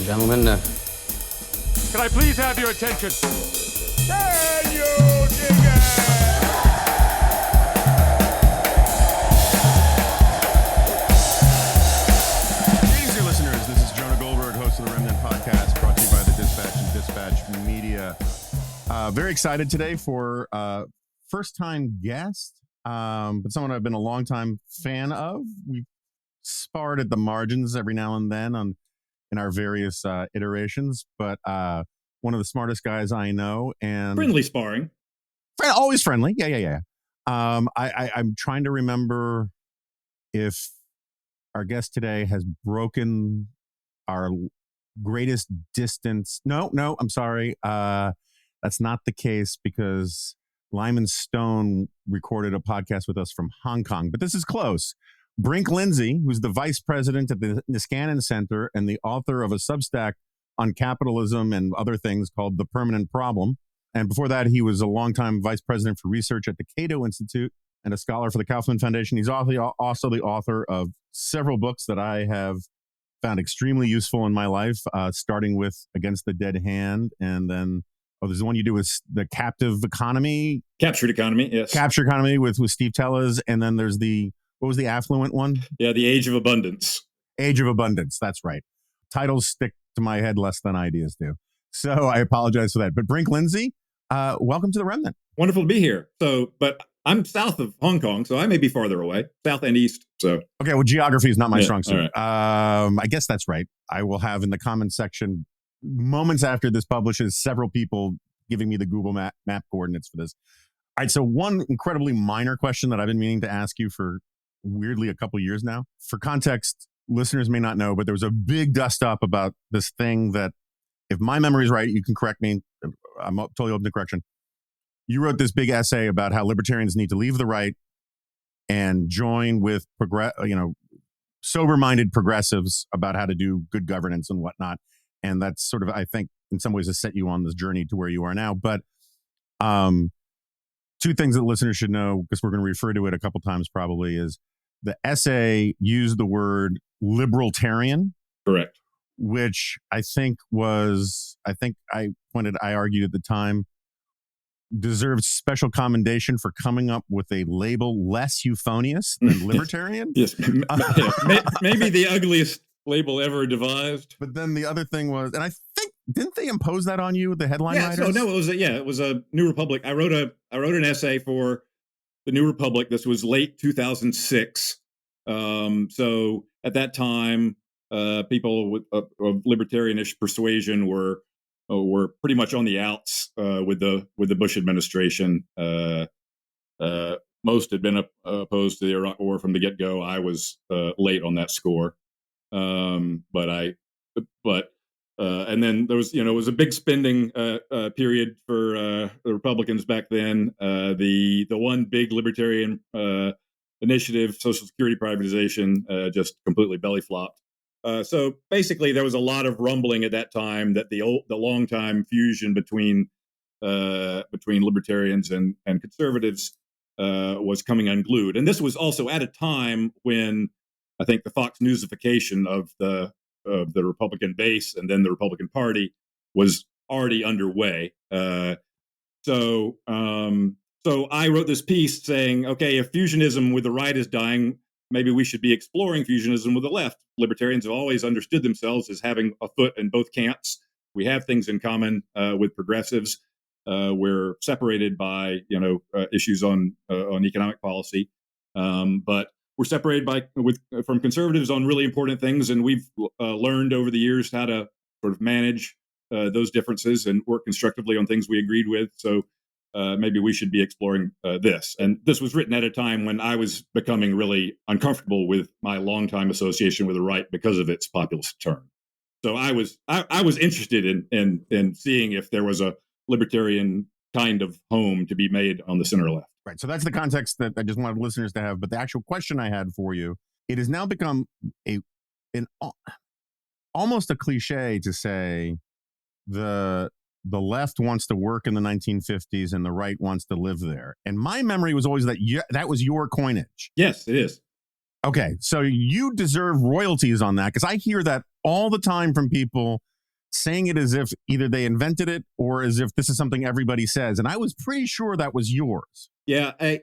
and gentlemen. Can I please have your attention? Can you dig it? Greetings, dear listeners. This is Jonah Goldberg, host of the Remnant podcast, brought to you by the Dispatch and Dispatch Media. Very excited today for first-time guest, but someone I've been a long-time fan of. We've sparred at the margins every now and then in our various iterations, but one of the smartest guys I know, and friendly sparring, always friendly. Yeah. I'm trying to remember if our guest today has broken our greatest distance. No, I'm sorry. That's not the case because Lyman Stone recorded a podcast with us from Hong Kong, but this is close. Brink Lindsey, who's the vice president at the Niskanen Center and the author of a Substack on capitalism and other things called The Permanent Problem. And before that, he was a longtime vice president for research at the Cato Institute and a scholar for the Kaufman Foundation. He's also the author of several books that I have found extremely useful in my life, starting with Against the Dead Hand. And then, there's the one you do with the Captured Economy, yes. Captured Economy with Steve Tellez. And then there's what was the affluent one? Yeah, The Age of Abundance. Age of Abundance, that's right. Titles stick to my head less than ideas do. So I apologize for that. But Brink Lindsey, welcome to the Remnant. Wonderful to be here. But I'm south of Hong Kong, so I may be farther away, south and east. So okay, well, geography is not my strong suit. Right. I guess that's right. I will have in the comments section, moments after this publishes, several people giving me the Google map coordinates for this. All right, so one incredibly minor question that I've been meaning to ask you for weirdly a couple years now. For context, listeners may not know, but there was a big dust up about this thing that, if my memory is right, you can correct me. I'm totally open to correction. You wrote this big essay about how libertarians need to leave the right and join with sober-minded progressives about how to do good governance and whatnot. And that's sort of, I think, in some ways has set you on this journey to where you are now. But two things that listeners should know, because we're going to refer to it a couple times probably, is the essay used the word libertarian. Correct. Which I argued at the time, deserves special commendation for coming up with a label less euphonious than libertarian. Yes. Maybe the ugliest label ever devised. But then the other thing was, and I think, didn't they impose that on you, the headline writers? So no, it was a New Republic. I wrote an essay for the New Republic. This was late 2006. So at that time, people of libertarianish persuasion were pretty much on the outs with the Bush administration. Most had been opposed to the Iraq War from the get-go. I was late on that score, and then there was it was a big spending period for the Republicans back then. The one big libertarian initiative, Social Security privatization, just completely belly flopped. So basically, there was a lot of rumbling at that time that the long-time fusion between libertarians and conservatives was coming unglued. And this was also at a time when I think the Fox Newsification of the Republican base and then the Republican Party was already underway. So I wrote this piece saying, okay, if fusionism with the right is dying, maybe we should be exploring fusionism with the left. Libertarians have always understood themselves as having a foot in both camps. We have things in common with progressives. We're separated by issues on economic policy, but we're separated from conservatives on really important things. And we've learned over the years how to sort of manage those differences and work constructively on things we agreed with. So maybe we should be exploring this. And this was written at a time when I was becoming really uncomfortable with my longtime association with the right because of its populist turn. So I was interested in seeing if there was a libertarian kind of home to be made on the center left. Right. So that's the context that I just wanted listeners to have. But the actual question I had for you, it has now become almost a cliche to say the left wants to work in the 1950s and the right wants to live there. And my memory was always that that was your coinage. Yes, it is. Okay, so you deserve royalties on that, because I hear that all the time from people saying it as if either they invented it or as if this is something everybody says. And I was pretty sure that was yours. Yeah, I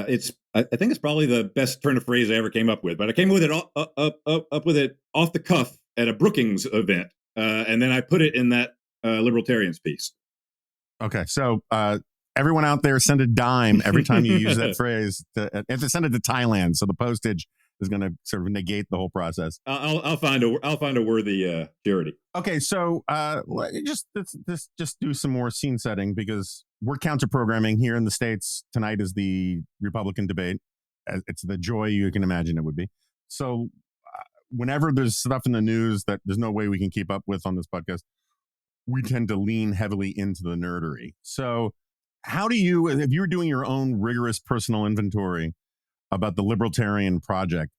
think it's probably the best turn of phrase I ever came up with. But I came with it up with it off the cuff at a Brookings event, and then I put it in that Libertarians piece. Okay, so everyone out there, send a dime every time you use that phrase. You have to send it to Thailand, so the postage is going to sort of negate the whole process. I'll find a worthy charity. Okay, so just do some more scene setting, because we're counter programming here in the States. Tonight is the Republican debate. It's the joy you can imagine it would be. So whenever there's stuff in the news that there's no way we can keep up with on this podcast, we tend to lean heavily into the nerdery. So how do you, if you were doing your own rigorous personal inventory about the Libertarian project,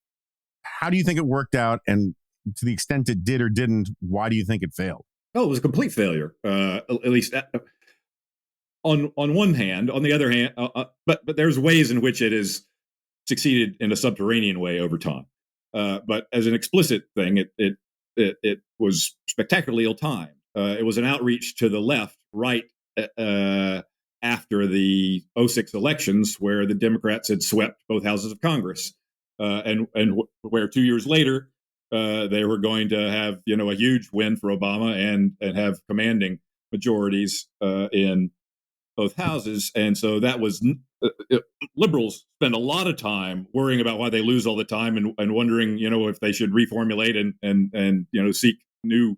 how do you think it worked out? And to the extent it did or didn't, why do you think it failed? Oh, it was a complete failure, at least on one hand. On the other hand, but there's ways in which it has succeeded in a subterranean way over time. But as an explicit thing, it was spectacularly ill-timed. It was an outreach to the left right after the 2006 elections, where the Democrats had swept both houses of Congress, and where 2 years later they were going to have a huge win for Obama and have commanding majorities in both houses. And so that was liberals spend a lot of time worrying about why they lose all the time and wondering if they should reformulate and seek new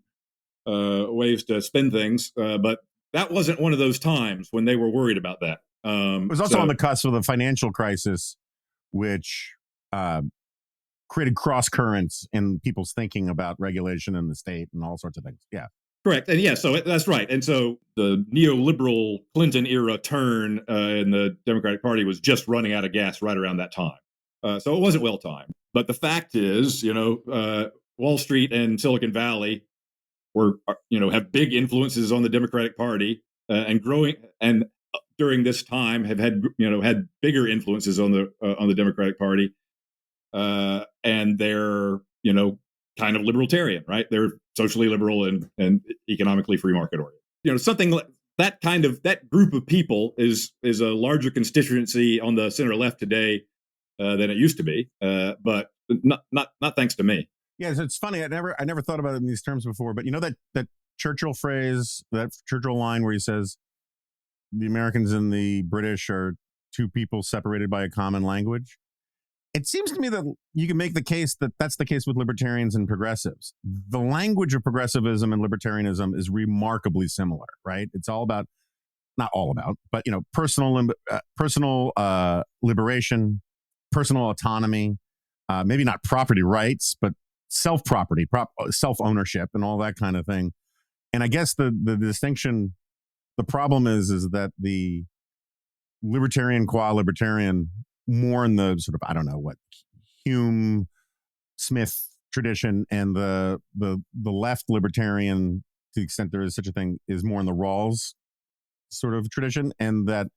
ways to spin things, but that wasn't one of those times when they were worried about that. It was also on the cusp of the financial crisis, which created cross currents in people's thinking about regulation in the state and all sorts of things. Yeah. Correct. And yeah, so that's right. And so the neoliberal Clinton era turn in the Democratic Party was just running out of gas right around that time. So it wasn't well timed. But the fact is, Wall Street and Silicon Valley have big influences on the Democratic Party, and growing, and during this time have had bigger influences on the Democratic Party, and they're kind of libertarian, right? They're socially liberal and economically free market oriented. Something like that group of people is a larger constituency on the center left today than it used to be, but not thanks to me. Yeah, so it's funny. I never thought about it in these terms before, but that Churchill phrase, that Churchill line where he says the Americans and the British are two people separated by a common language. It seems to me that you can make the case that that's the case with libertarians and progressives. The language of progressivism and libertarianism is remarkably similar, right? It's all about, not all about, but personal liberation, personal autonomy, maybe not property rights, but self-property, self-ownership, and all that kind of thing. And I guess the distinction, the problem is that the libertarian qua libertarian, more in the sort of, I don't know what, Hume, Smith tradition, and the left libertarian, to the extent there is such a thing, is more in the Rawls sort of tradition, and that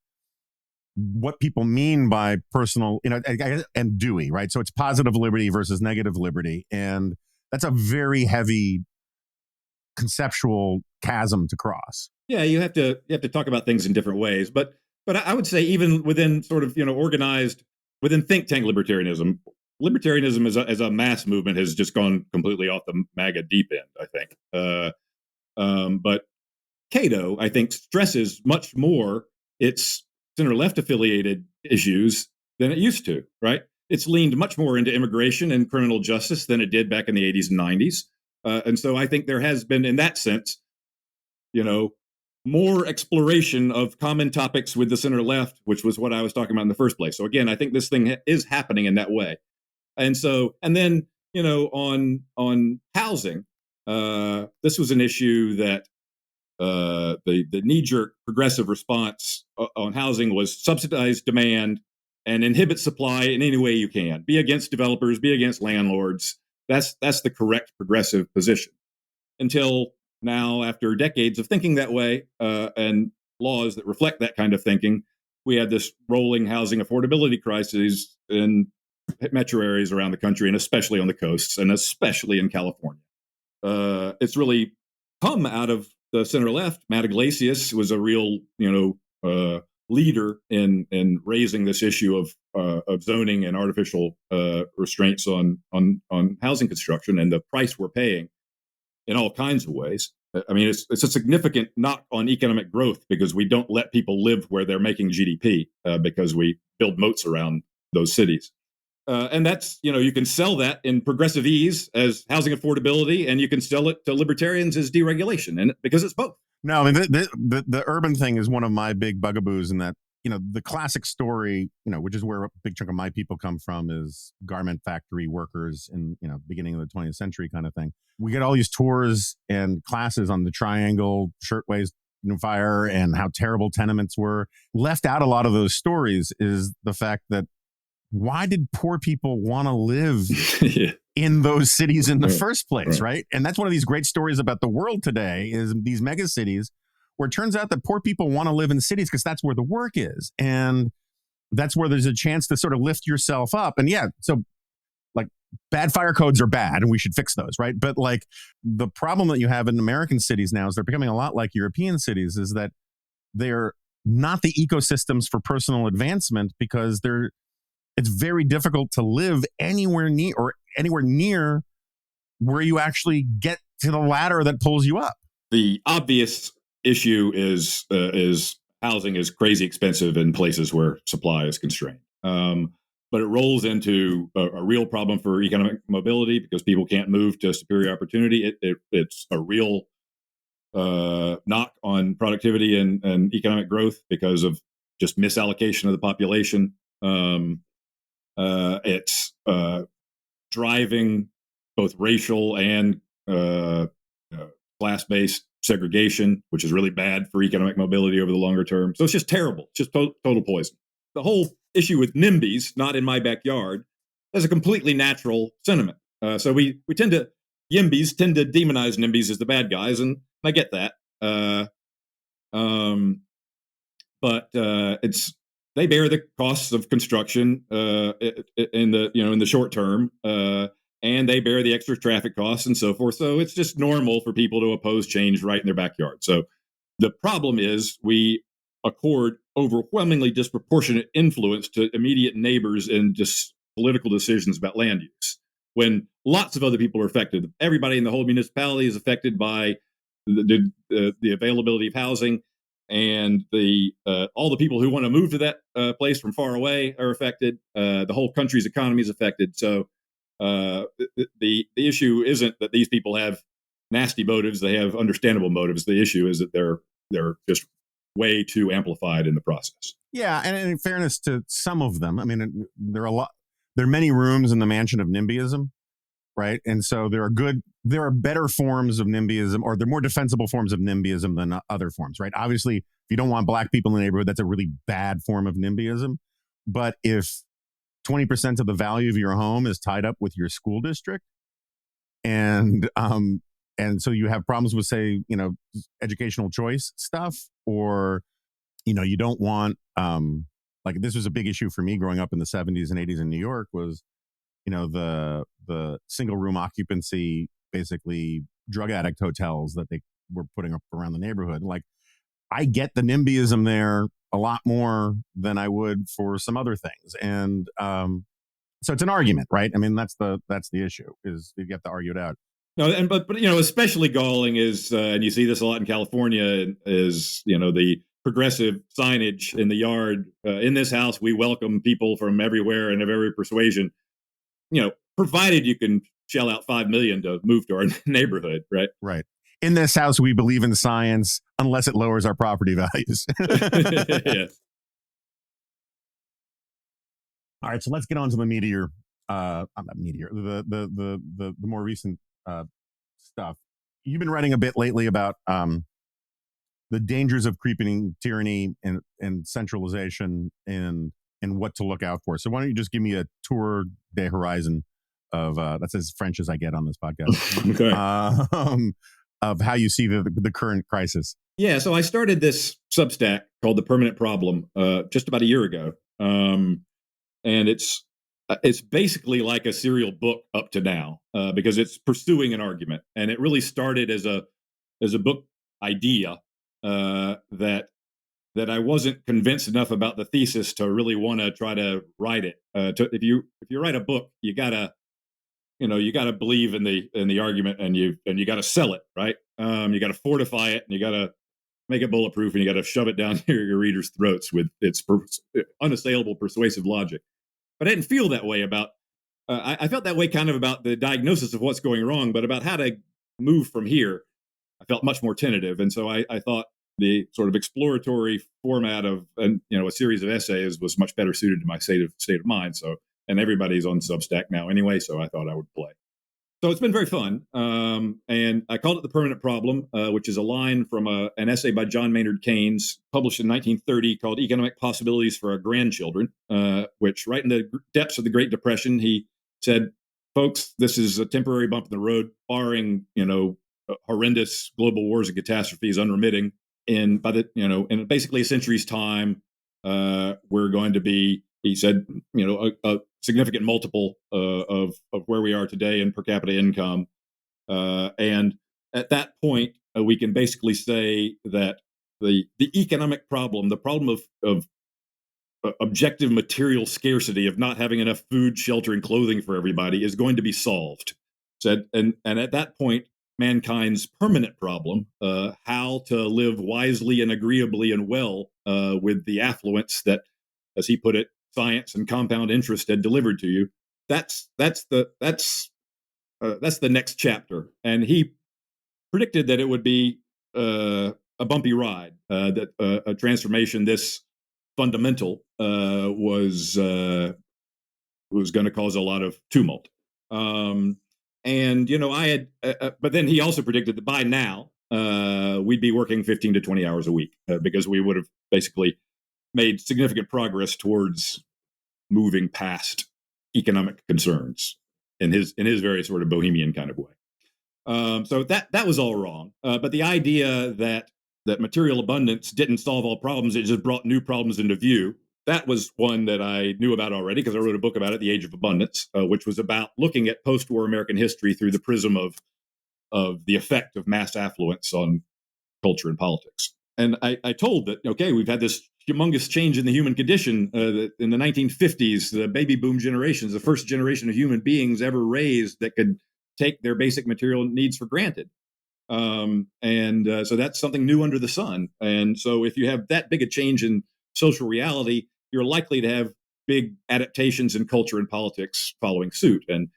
what people mean by personal, and Dewey, right? So it's positive liberty versus negative liberty. And that's a very heavy conceptual chasm to cross. Yeah, you have to talk about things in different ways. But I would say even within sort of, organized within think tank libertarianism as a mass movement has just gone completely off the MAGA deep end, I think. But Cato, I think, stresses much more its center-left affiliated issues than it used to, right? It's leaned much more into immigration and criminal justice than it did back in the 80s and 90s. And so I think there has been, in that sense, more exploration of common topics with the center-left, which was what I was talking about in the first place. So again, I think this thing is happening in that way. And so, and then, on housing, this was an issue that the knee-jerk progressive response on housing was subsidize demand and inhibit supply in any way you can. Be against developers, be against landlords. That's the correct progressive position. Until now, after decades of thinking that way, and laws that reflect that kind of thinking, we had this rolling housing affordability crisis in metro areas around the country, and especially on the coasts, and especially in California. It's really come out of the center left. Matt Iglesias was a real, leader in raising this issue of zoning and artificial restraints on housing construction and the price we're paying in all kinds of ways. I mean, it's a significant knock on economic growth because we don't let people live where they're making GDP because we build moats around those cities. And that's, you can sell that in progressive ease as housing affordability, and you can sell it to libertarians as deregulation, and because it's both. No, I mean, the urban thing is one of my big bugaboos in that, the classic story, which is where a big chunk of my people come from, is garment factory workers in, beginning of the 20th century kind of thing. We get all these tours and classes on the triangle, shirtwaist fire, and how terrible tenements were. Left out a lot of those stories is the fact that why did poor people want to live in those cities in the first place, right? And that's one of these great stories about the world today is these mega cities where it turns out that poor people want to live in cities because that's where the work is. And that's where there's a chance to sort of lift yourself up. And yeah, so like bad fire codes are bad and we should fix those, right? But like the problem that you have in American cities now is they're becoming a lot like European cities, is that they're not the ecosystems for personal advancement because it's very difficult to live anywhere near where you actually get to the ladder that pulls you up. The obvious issue is housing is crazy expensive in places where supply is constrained. But it rolls into a real problem for economic mobility because people can't move to superior opportunity. It's a real knock on productivity and economic growth because of just misallocation of the population. It's driving both racial and class-based segregation, which is really bad for economic mobility over the longer term. So it's just terrible. It's just total poison. The whole issue with NIMBYs, not in my backyard, is a completely natural sentiment. So YIMBYs tend to demonize NIMBYs as the bad guys, and I get that. But they bear the costs of construction in the short term, and they bear the extra traffic costs and so forth. So it's just normal for people to oppose change right in their backyard. So the problem is we accord overwhelmingly disproportionate influence to immediate neighbors in just political decisions about land use, when lots of other people are affected. Everybody in the whole municipality is affected by the availability of housing. And all the people who want to move to that place from far away are affected. The whole country's economy is affected. So the issue isn't that these people have nasty motives; they have understandable motives. The issue is that they're just way too amplified in the process. Yeah, and in fairness to some of them, I mean, there are many rooms in the mansion of nimbyism, right? And so there are better forms of nimbyism, or they're more defensible forms of nimbyism than other forms, right? Obviously, if you don't want black people in the neighborhood, that's a really bad form of nimbyism. But if 20% of the value of your home is tied up with your school district, and so you have problems with, say, educational choice stuff, or you don't want like this was a big issue for me growing up in the 70s and 80s in New York, was the single room occupancy, basically drug addict hotels that they were putting up around the neighborhood. Like, I get the nimbyism there a lot more than I would for some other things. And so it's an argument, right? I mean, that's the issue, is you have to argue it out. No, but especially galling is, and you see this a lot in California, is the progressive signage in the yard. In this house, we welcome people from everywhere and of every persuasion. Provided you can shell out $5 million to move to our neighborhood, right? Right. In this house, we believe in science, unless it lowers our property values. Yes. All right, so let's get on to the meteor. Not meteor. The more recent stuff. You've been writing a bit lately about the dangers of creeping tyranny and centralization and what to look out for. So why don't you just give me a tour de horizon of that's as French as I get on this podcast. Okay. Of how you see the current crisis. Yeah, so I started this Substack called The Permanent Problem just about a year ago, and it's basically like a serial book up to now because it's pursuing an argument, and it really started as a as a book idea that I wasn't convinced enough about the thesis to really want to try to write it. If you write a book, you gotta believe in the argument, and you gotta sell it, right? You gotta fortify it, and you gotta make it bulletproof, and you gotta shove it down your readers' throats with its unassailable persuasive logic. But I didn't feel that way about. I felt that way kind of about the diagnosis of what's going wrong, but about how to move from here, I felt much more tentative. And so I thought the sort of exploratory format of a series of essays was much better suited to my state of mind. So, and everybody's on Substack now anyway, so I thought I would play. So it's been very fun, and I called it The Permanent Problem, which is a line from an essay by John Maynard Keynes, published in 1930, called Economic Possibilities for Our Grandchildren, which right in the depths of the Great Depression, he said, folks, this is a temporary bump in the road, barring, horrendous global wars and catastrophes unremitting. In basically a century's time, we're going to be, he said, a significant multiple of where we are today in per capita income. And at that point, we can basically say that the economic problem, the problem of objective material scarcity, of not having enough food, shelter, and clothing for everybody, is going to be solved. Said, and at that point, mankind's permanent problem, how to live wisely and agreeably and well with the affluence that, as he put it, science and compound interest had delivered to you. That's the next chapter. And he predicted that it would be a bumpy ride, that a transformation this fundamental was going to cause a lot of tumult. And I had, but then he also predicted that by now we'd be working 15 to 20 hours a week, because we would have basically made significant progress towards moving past economic concerns in his very sort of bohemian kind of way. So that was all wrong. But the idea that material abundance didn't solve all problems, it just brought new problems into view, that was one that I knew about already, because I wrote a book about it, The Age of Abundance, which was about looking at post-war American history through the prism of the effect of mass affluence on culture and politics. And I told that, okay, we've had this humongous change in the human condition. In the 1950s, the baby boom generations, the first generation of human beings ever raised that could take their basic material needs for granted. So that's something new under the sun. And so if you have that big a change in social reality, you're likely to have big adaptations in culture and politics following suit. And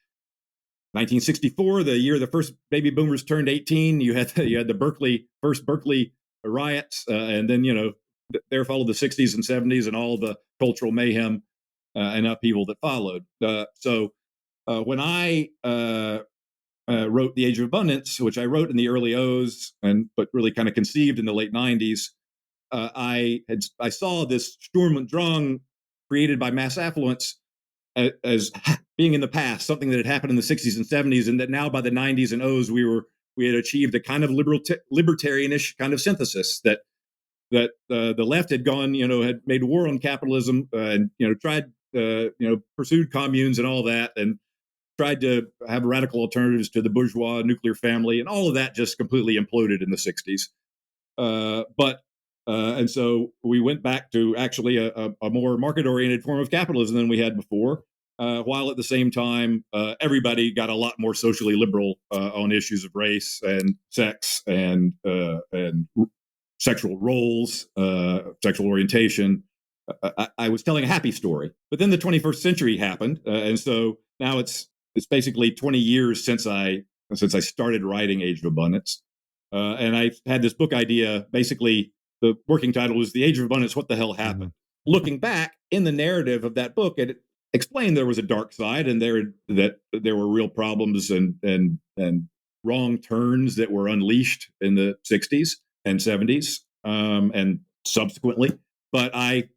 1964, the year the first baby boomers turned 18, you had the first Berkeley riots, and then there followed the 60s and 70s and all the cultural mayhem and upheaval that followed. So when I wrote The Age of Abundance, which I wrote in the early O's, but really kind of conceived in the late 90s, I saw this Sturm und Drang created by mass affluence as being in the past, something that had happened in the 60s and 70s, and that now by the 90s and O's we had achieved a kind of libertarianish kind of synthesis that the left had gone, had made war on capitalism, and tried, pursued communes and all that, and tried to have radical alternatives to the bourgeois nuclear family, and all of that just completely imploded in the 60s. And so we went back to actually a more market-oriented form of capitalism than we had before, while at the same time, everybody got a lot more socially liberal on issues of race and sex and sexual roles, sexual orientation. I was telling a happy story, but then the 21st century happened, and so now it's basically 20 years since I started writing Age of Abundance, and I had this book idea. Basically, the working title was The Age of Abundance: What the Hell Happened? Mm-hmm. Looking back in the narrative of that book, it explained there was a dark side, and that there were real problems and wrong turns that were unleashed in the 60s and 70s, and subsequently. But I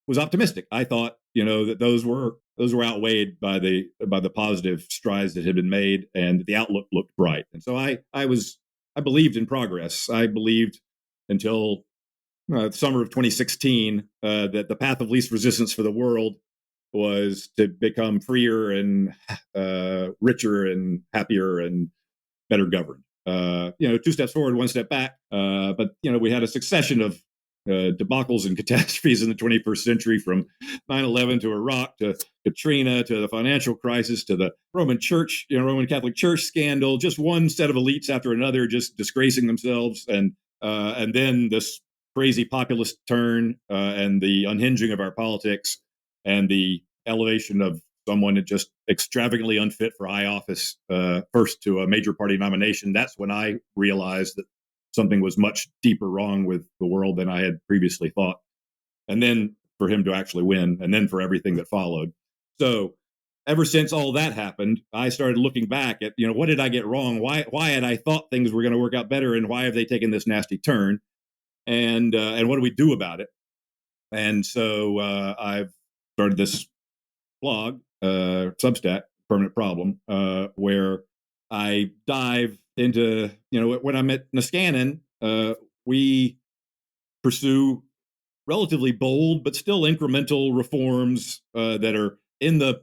was optimistic. I thought, that those were outweighed by the positive strides that had been made, and the outlook looked bright. And so I believed in progress. I believed until the summer of 2016 that the path of least resistance for the world was to become freer and richer and happier and better governed. 2 steps forward, 1 step back. But we had a succession of debacles and catastrophes in the 21st century, from 9/11 to Iraq to Katrina to the financial crisis to the Roman Church, Roman Catholic Church scandal. Just one set of elites after another, just disgracing themselves, and then this crazy populist turn and the unhinging of our politics and the elevation of someone just extravagantly unfit for high office, first to a major party nomination. That's when I realized that something was much deeper wrong with the world than I had previously thought. And then for him to actually win, and then for everything that followed. So ever since all that happened, I started looking back at, what did I get wrong? Why had I thought things were going to work out better, and why have they taken this nasty turn? And what do we do about it? And so I've started this blog, Substack, Permanent Problem, where I dive into, when I'm at Niskanen, we pursue relatively bold but still incremental reforms that are in the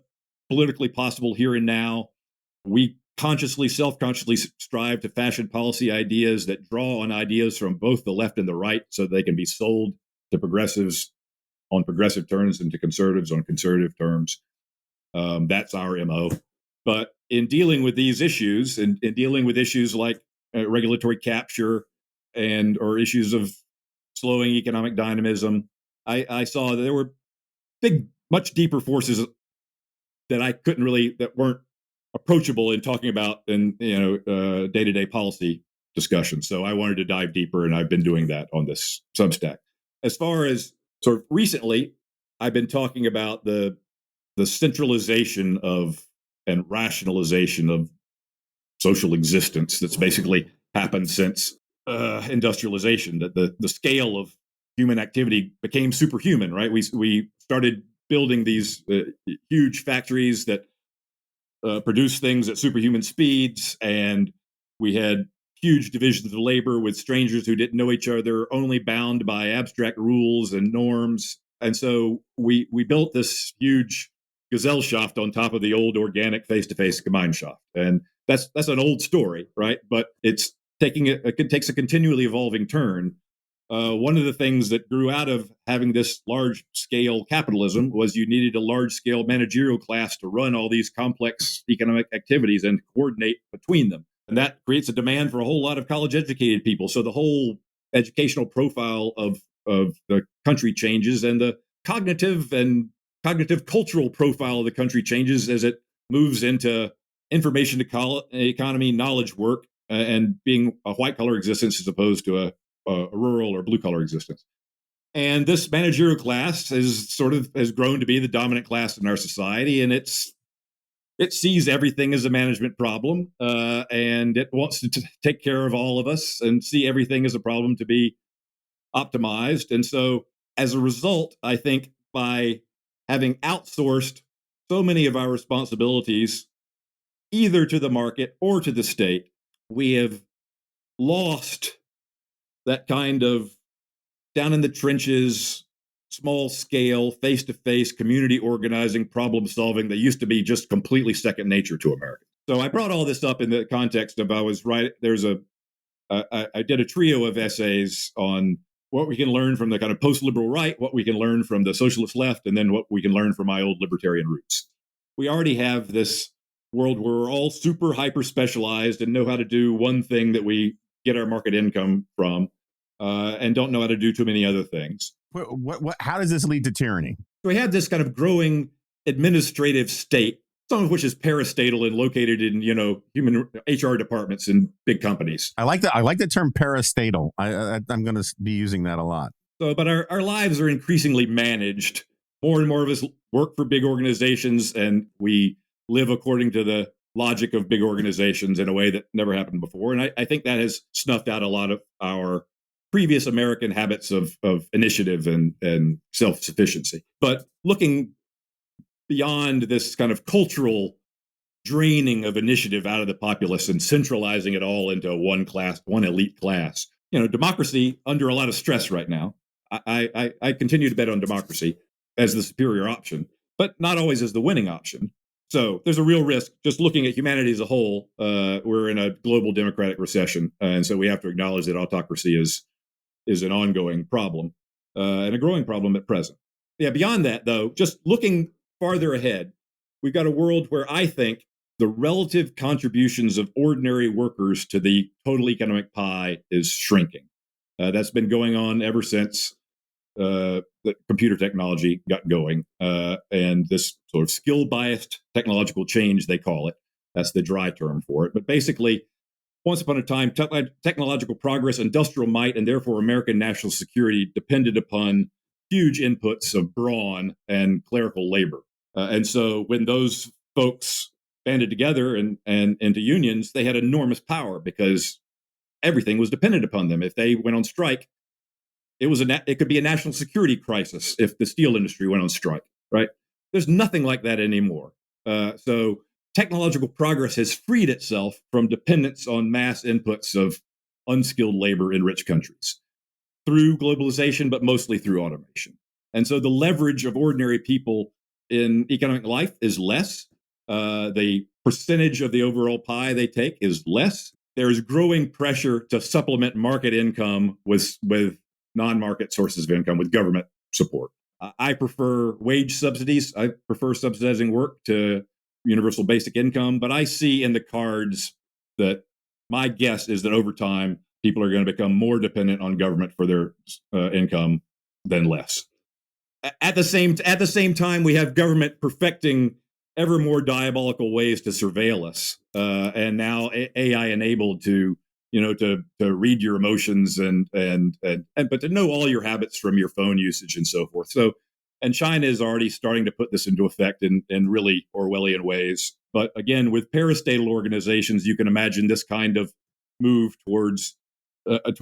politically possible here and now. We consciously, self-consciously strive to fashion policy ideas that draw on ideas from both the left and the right, so they can be sold to progressives on progressive terms and to conservatives on conservative terms. That's our MO. But in dealing with these issues, and in dealing with issues like regulatory capture or issues of slowing economic dynamism, I saw that there were much deeper forces that weren't approachable in talking about in day-to-day policy discussions. So I wanted to dive deeper, and I've been doing that on this Substack. As far as sort of recently, I've been talking about the centralization of and rationalization of social existence that's basically happened since industrialization. That the scale of human activity became superhuman, right? We started building these huge factories that produce things at superhuman speeds, and we had huge divisions of labor with strangers who didn't know each other, only bound by abstract rules and norms. And so we built this huge Gesellschaft on top of the old organic face-to-face Gemeinschaft. And that's an old story, right? But it takes a continually evolving turn. One of the things that grew out of having this large-scale capitalism was you needed a large-scale managerial class to run all these complex economic activities and coordinate between them. And that creates a demand for a whole lot of college-educated people. So the whole educational profile of the country changes, and the cognitive cultural profile of the country changes as it moves into information economy, knowledge work, and being a white-collar existence as opposed to a rural or blue-collar existence. And this managerial class has grown to be the dominant class in our society, and it sees everything as a management problem, and it wants to take care of all of us and see everything as a problem to be optimized. And so as a result, I think by having outsourced so many of our responsibilities either to the market or to the state, we have lost that kind of down in the trenches, small scale, face-to-face community organizing, problem solving that used to be just completely second nature to Americans. So I brought all this up in the context of I did a trio of essays on what we can learn from the kind of post-liberal right, what we can learn from the socialist left, and then what we can learn from my old libertarian roots. We already have this world where we're all super hyper-specialized and know how to do one thing that we get our market income from, and don't know how to do too many other things. How does this lead to tyranny? So we have this kind of growing administrative state, some of which is parastatal and located in, human HR departments in big companies. I like the term parastatal. I'm going to be using that a lot. So, but our lives are increasingly managed. More and more of us work for big organizations, and we live according to the logic of big organizations in a way that never happened before. And I think that has snuffed out a lot of our previous American habits of initiative and self-sufficiency. But looking beyond this kind of cultural draining of initiative out of the populace and centralizing it all into one elite class, democracy under a lot of stress right now. I continue to bet on democracy as the superior option, but not always as the winning option. So there's a real risk. Just looking at humanity as a whole, we're in a global democratic recession, and so we have to acknowledge that autocracy is an ongoing problem and a growing problem at present. Yeah. Beyond that, though, just looking farther ahead, we've got a world where I think the relative contributions of ordinary workers to the total economic pie is shrinking. That's been going on ever since the computer technology got going, and this sort of skill-biased technological change, they call it. That's the dry term for it. But basically, once upon a time, technological progress, industrial might, and therefore American national security depended upon huge inputs of brawn and clerical labor. And so when those folks banded together and into unions, they had enormous power because everything was dependent upon them. If they went on strike, it could be a national security crisis if the steel industry went on strike, right? There's nothing like that anymore. So technological progress has freed itself from dependence on mass inputs of unskilled labor in rich countries through globalization, but mostly through automation. And so the leverage of ordinary people in economic life is less. The percentage of the overall pie they take is less. There's growing pressure to supplement market income with non-market sources of income, with government support. I prefer wage subsidies. I prefer subsidizing work to universal basic income. But I see in the cards that my guess is that over time, people are going to become more dependent on government for their income than less. At the same time, we have government perfecting ever more diabolical ways to surveil us, and now AI enabled to read your emotions and but to know all your habits from your phone usage and so forth. So, and China is already starting to put this into effect in really Orwellian ways. But again, with parastatal organizations, you can imagine this kind of move towards a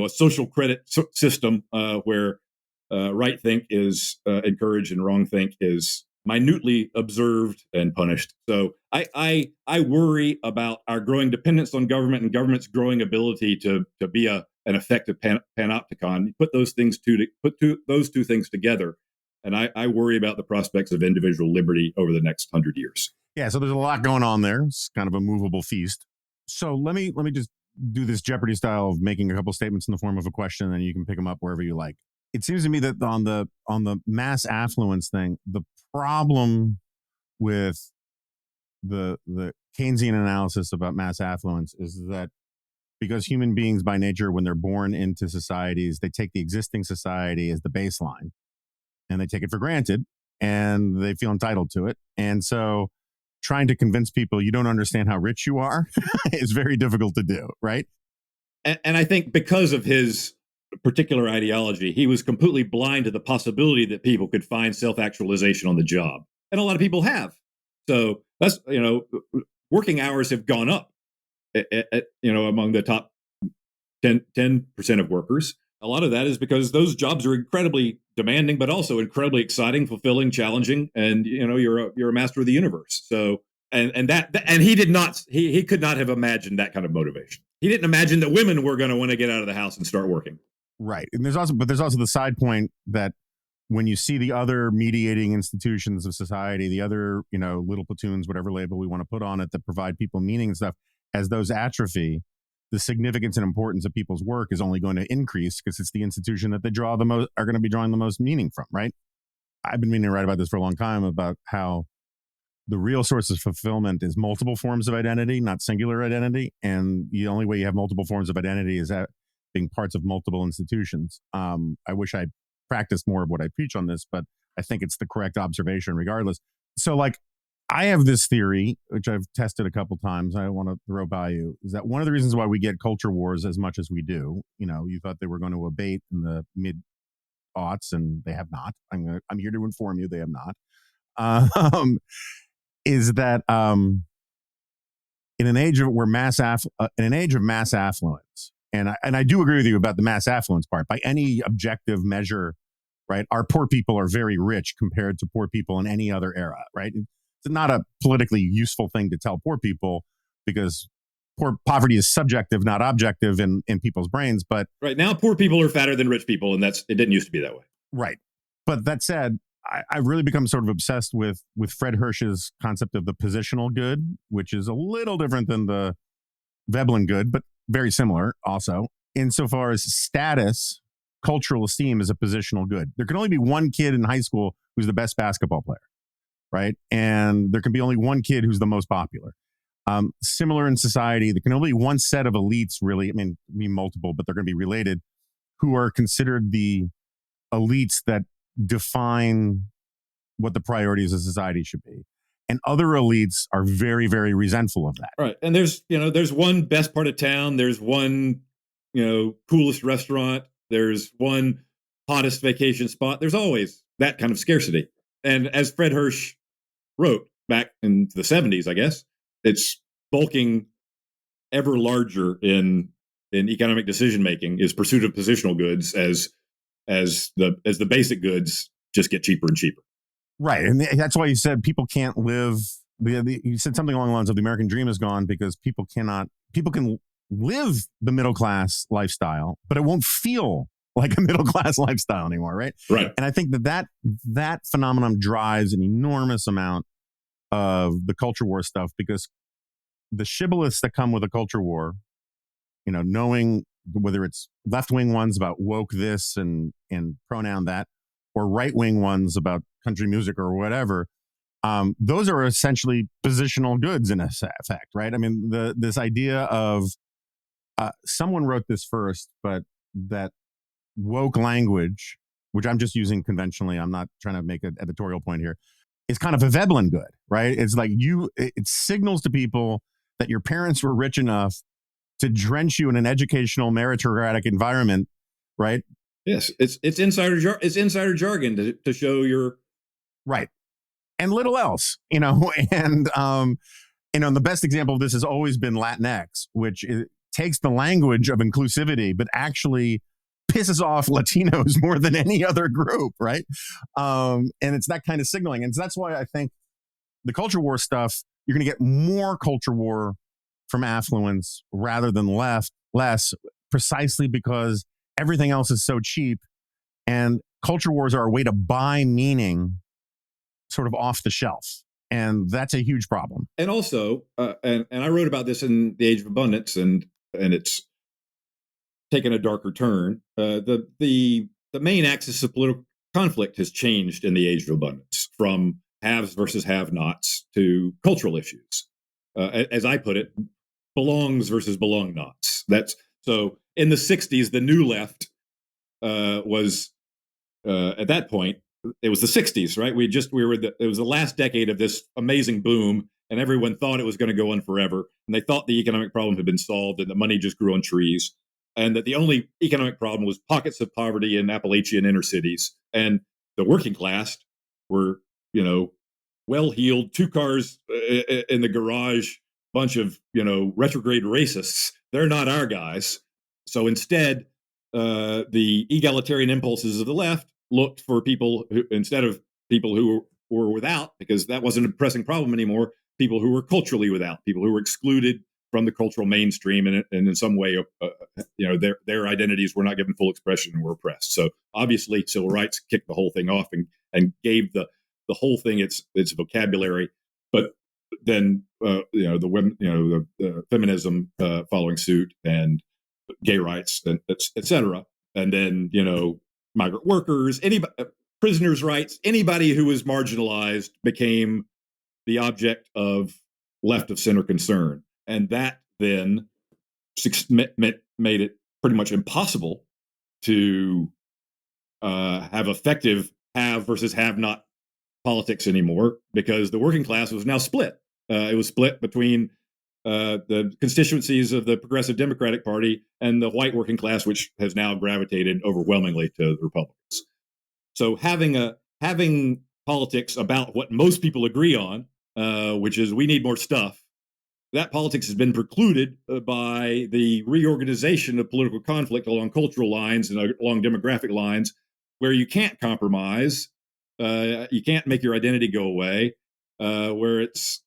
social credit system where right think is encouraged and wrong think is minutely observed and punished. So I worry about our growing dependence on government and government's growing ability to be an effective panopticon. Put those two things together, and I worry about the prospects of individual liberty over the next 100 years. Yeah, so there's a lot going on there. It's kind of a movable feast. So let me just do this Jeopardy style of making a couple statements in the form of a question, and you can pick them up wherever you like. It seems to me that on the mass affluence thing, the problem with the Keynesian analysis about mass affluence is that because human beings by nature, when they're born into societies, they take the existing society as the baseline and they take it for granted and they feel entitled to it. And so trying to convince people you don't understand how rich you are is very difficult to do, right? And I think because of his particular ideology, he was completely blind to the possibility that people could find self-actualization on the job. And a lot of people have. So that's, working hours have gone up, among the top 10% of workers. A lot of that is because those jobs are incredibly demanding, but also incredibly exciting, fulfilling, challenging. And, you're a master of the universe. So, and he could not have imagined that kind of motivation. He didn't imagine that women were going to want to get out of the house and start working. Right. And there's also the side point that when you see the other mediating institutions of society, the other, little platoons, whatever label we want to put on it, that provide people meaning and stuff, as those atrophy, the significance and importance of people's work is only going to increase because it's the institution that they are going to be drawing the most meaning from, right? I've been meaning to write about this for a long time, about how the real source of fulfillment is multiple forms of identity, not singular identity. And the only way you have multiple forms of identity is being parts of multiple institutions. I wish I practiced more of what I preach on this, but I think it's the correct observation regardless. So I have this theory, which I've tested a couple times, I want to throw by you, is that one of the reasons why we get culture wars as much as we do, you thought they were going to abate in the mid-aughts, and they have not. I'm here to inform you they have not. Is that in an age of mass affluence, and I do agree with you about the mass affluence part. By any objective measure, right, our poor people are very rich compared to poor people in any other era, right? It's not a politically useful thing to tell poor people because poverty is subjective, not objective in people's brains. But right now, poor people are fatter than rich people, and it didn't used to be that way. Right. But that said, I've really become sort of obsessed with Fred Hirsch's concept of the positional good, which is a little different than the Veblen good, but very similar also, insofar as status, cultural esteem is a positional good. There can only be one kid in high school who's the best basketball player, right? And there can be only one kid who's the most popular. Similar in society, there can only be one set of elites, really. I mean, be multiple, but they're going to be related, who are considered the elites that define what the priorities of society should be. And other elites are very, very resentful of that. Right. And there's one best part of town. There's one, coolest restaurant. There's one hottest vacation spot. There's always that kind of scarcity. And as Fred Hirsch wrote back in the 70s, I guess, it's bulking ever larger in economic decision making is pursuit of positional goods as the basic goods just get cheaper and cheaper. Right. And that's why you said people can't live. You said something along the lines of the American dream is gone because people can live the middle class lifestyle, but it won't feel like a middle class lifestyle anymore. Right. Right. And I think that phenomenon drives an enormous amount of the culture war stuff, because the shibboleths that come with a culture war, knowing whether it's left-wing ones about woke this and pronoun that, or right-wing ones about country music or whatever, those are essentially positional goods in effect, right? I mean, this idea of someone wrote this first, but that woke language, which I'm just using conventionally, I'm not trying to make an editorial point here, is kind of a Veblen good, right? It's like it signals to people that your parents were rich enough to drench you in an educational meritocratic environment, right? Yes, it's insider jargon to show your right, and little else, And the best example of this has always been Latinx, which takes the language of inclusivity, but actually pisses off Latinos more than any other group, right? And it's that kind of signaling, and so that's why I think the culture war stuff, you're going to get more culture war from affluence rather than less, precisely because everything else is so cheap, and culture wars are a way to buy meaning sort of off the shelf. And that's a huge problem. And also, and I wrote about this in The Age of Abundance, and it's taken a darker turn. The main axis of political conflict has changed in the Age of Abundance from haves versus have-nots to cultural issues. As I put it, belongs versus belong-nots. That's so. In the '60s, the new left was at that point. It was the '60s, right? It was the last decade of this amazing boom, and everyone thought it was going to go on forever. And they thought the economic problem had been solved, and the money just grew on trees, and that the only economic problem was pockets of poverty in Appalachian inner cities, and the working class were, well-heeled, 2 cars in the garage, bunch of, retrograde racists. They're not our guys. So instead, the egalitarian impulses of the left looked for people who, instead of people who were without, because that wasn't a pressing problem anymore, people who were culturally without, people who were excluded from the cultural mainstream, and in some way, their identities were not given full expression and were oppressed. So obviously, civil rights kicked the whole thing off and gave the whole thing its vocabulary. But then, the women, the feminism following suit, and gay rights, and et cetera. And then, migrant workers, anybody, prisoners' rights, anybody who was marginalized became the object of left of center concern. And that then made it pretty much impossible to have effective have versus have not politics anymore, because the working class was now split. It was split between the constituencies of the Progressive Democratic Party and the white working class, which has now gravitated overwhelmingly to the Republicans. So having politics about what most people agree on, which is we need more stuff, that politics has been precluded by the reorganization of political conflict along cultural lines and along demographic lines, where you can't compromise, you can't make your identity go away, where it's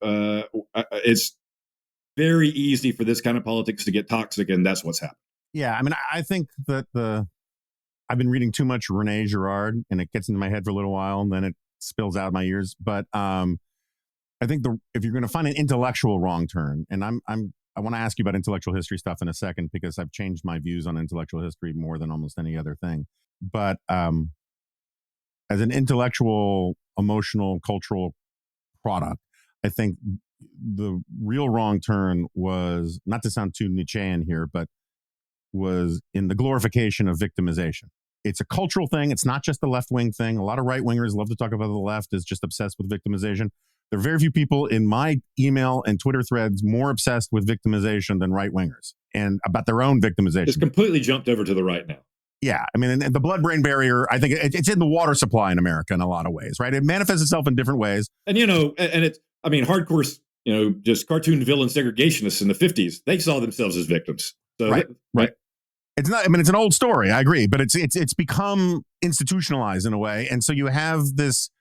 very easy for this kind of politics to get toxic, and that's what's happened. Yeah, I mean, I think that I've been reading too much Rene Girard, and it gets into my head for a little while, and then it spills out my ears. But I think if you're going to find an intellectual wrong turn, and I want to ask you about intellectual history stuff in a second, because I've changed my views on intellectual history more than almost any other thing. But as an intellectual, emotional, cultural product, I think the real wrong turn was, not to sound too Nietzschean here, but was in the glorification of victimization. It's a cultural thing. It's not just a left-wing thing. A lot of right-wingers love to talk about the left is just obsessed with victimization. There are very few people in my email and Twitter threads more obsessed with victimization than right-wingers, and about their own victimization. It's completely jumped over to the right now. Yeah. I mean, and the blood-brain barrier, I think it's in the water supply in America in a lot of ways, right? It manifests itself in different ways. And, and it's, I mean, hardcore, just cartoon villain segregationists in the 50s, they saw themselves as victims. So right. It's not, I mean, it's an old story, I agree, but it's become institutionalized in a way. And so you have this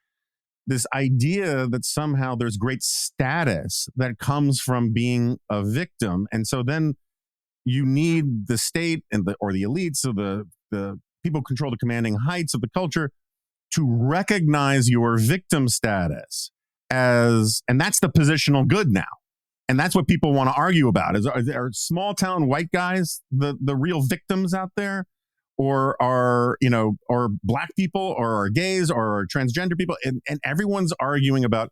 idea that somehow there's great status that comes from being a victim. And so then you need the state or the elites, or the people who control the commanding heights of the culture, to recognize your victim status and that's the positional good now. And that's what people want to argue about. Are small town white guys the real victims out there? Or are black people, or are gays, or are transgender people? And everyone's arguing about,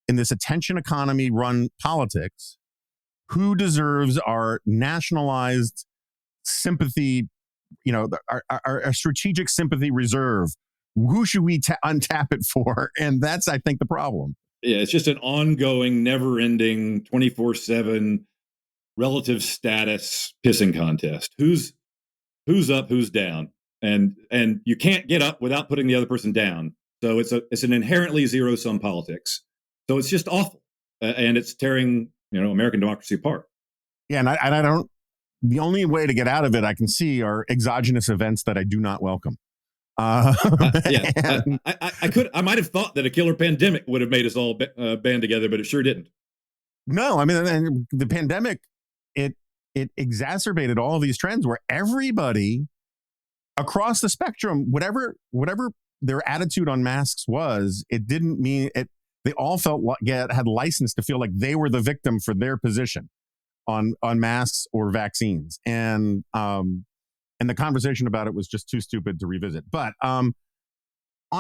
in this attention economy run politics, who deserves our nationalized sympathy, our strategic sympathy reserve. Who should we untap it for? And that's, I think, the problem. Yeah, it's just an ongoing, never-ending, 24/7 relative status pissing contest. Who's up, who's down, and you can't get up without putting the other person down. So it's an inherently zero-sum politics. So it's just awful, and it's tearing American democracy apart. Yeah, and I don't. The only way to get out of it, I can see, are exogenous events that I do not welcome. I might have thought that a killer pandemic would have made us all band together, but it sure didn't. No, I mean, the pandemic, it exacerbated all of these trends where everybody across the spectrum, whatever their attitude on masks was, it didn't mean it. They all felt had license to feel like they were the victim for their position on masks or vaccines, and the conversation about it was just too stupid to revisit. But on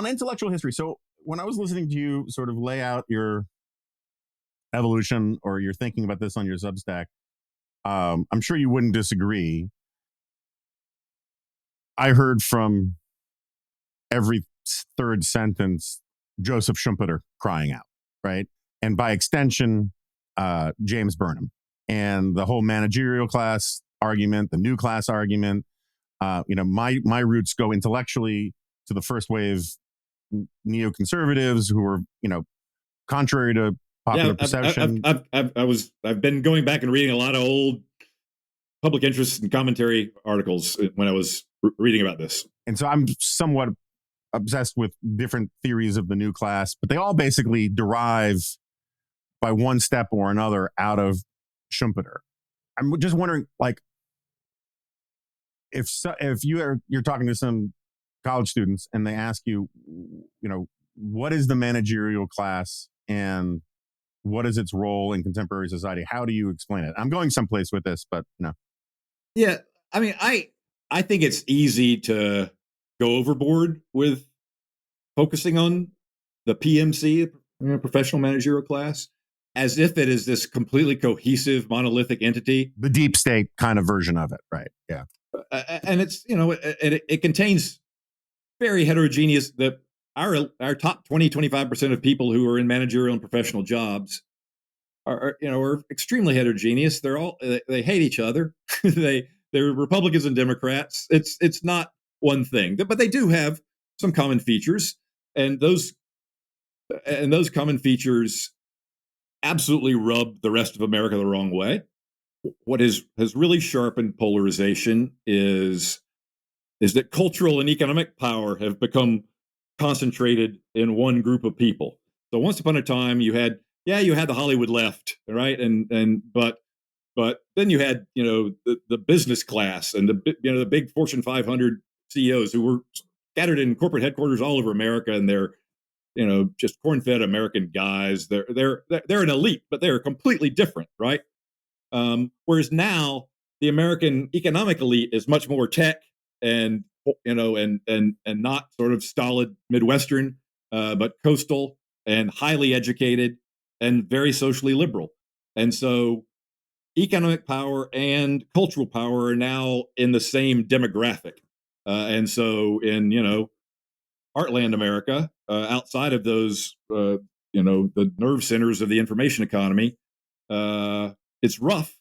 intellectual history, so when I was listening to you sort of lay out your evolution, or you're thinking about this on your Substack, I'm sure you wouldn't disagree. I heard from every third sentence Joseph Schumpeter crying out, right? And by extension, James Burnham, and the whole managerial class argument, the new class argument. My roots go intellectually to the first wave neoconservatives who were, contrary to popular perception. I've been going back and reading a lot of old public interest and commentary articles when I was reading about this. And so I'm somewhat obsessed with different theories of the new class, but they all basically derive by one step or another out of Schumpeter. I'm just wondering, like, if you're talking to some college students and they ask you, what is the managerial class and what is its role in contemporary society? How do you explain it? I'm going someplace with this, but Yeah, I mean, I think it's easy to go overboard with focusing on the PMC, professional managerial class, as if it is this completely cohesive, monolithic entity. The deep state kind of version of it, right? Yeah. And it's, it contains very heterogeneous, our top 20-25% of people who are in managerial and professional jobs are extremely heterogeneous. They hate each other. They're Republicans and Democrats. It's not one thing, but they do have some common features, and those common features absolutely rub the rest of America the wrong way. What has really sharpened polarization is that cultural and economic power have become concentrated in one group of people. So once upon a time, you had the Hollywood left, right, but then you had the business class and the big Fortune 500 CEOs who were scattered in corporate headquarters all over America, and they're just corn-fed American guys. They're an elite, but they're completely different, right? Whereas now the American economic elite is much more tech and and not sort of stolid Midwestern, but coastal and highly educated and very socially liberal. And so economic power and cultural power are now in the same demographic. And so in, heartland America, outside of those, the nerve centers of the information economy, it's rough.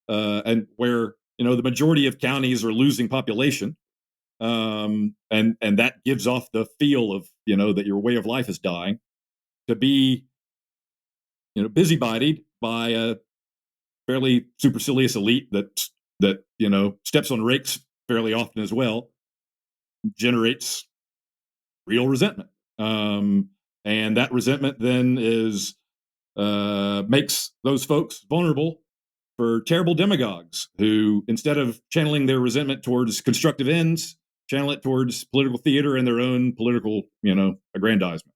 And where, the majority of counties are losing population. And that gives off the feel of, that your way of life is dying. To be, busybodied by a fairly supercilious elite that steps on rakes fairly often as well, generates real resentment, and that resentment then makes those folks vulnerable for terrible demagogues who, instead of channeling their resentment towards constructive ends, channel it towards political theater and their own political aggrandizement.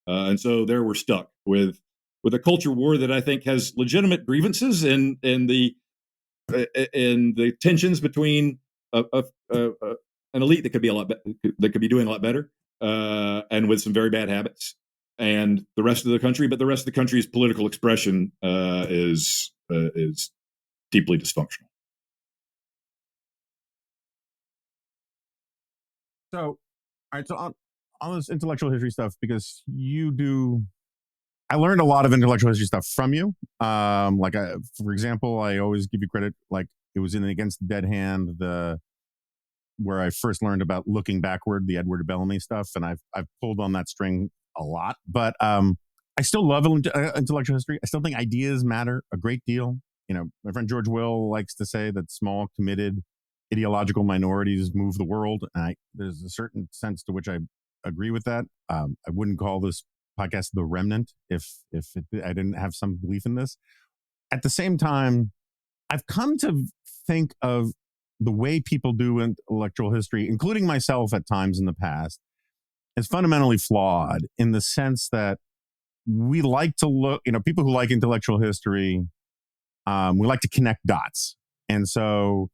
And so there we're stuck with a culture war that I think has legitimate grievances in the tensions between an elite that could be that could be doing a lot better, and with some very bad habits, and the rest of the country. But the rest of the country's political expression is deeply dysfunctional. So, all right. So on this intellectual history stuff, because I learned a lot of intellectual history stuff from you. For example, I always give you credit. Like it was in Against the Dead Hand, where I first learned about looking backward, the Edward Bellamy stuff, and I've pulled on that string a lot. But I still love intellectual history. I still think ideas matter a great deal. My friend George Will likes to say that small, committed, ideological minorities move the world. And there's a certain sense to which I agree with that. I wouldn't call this podcast The Remnant if I didn't have some belief in this. At the same time, I've come to think of the way people do intellectual history, including myself at times in the past, as fundamentally flawed in the sense that we like to look, people who like intellectual history, we like to connect dots. And so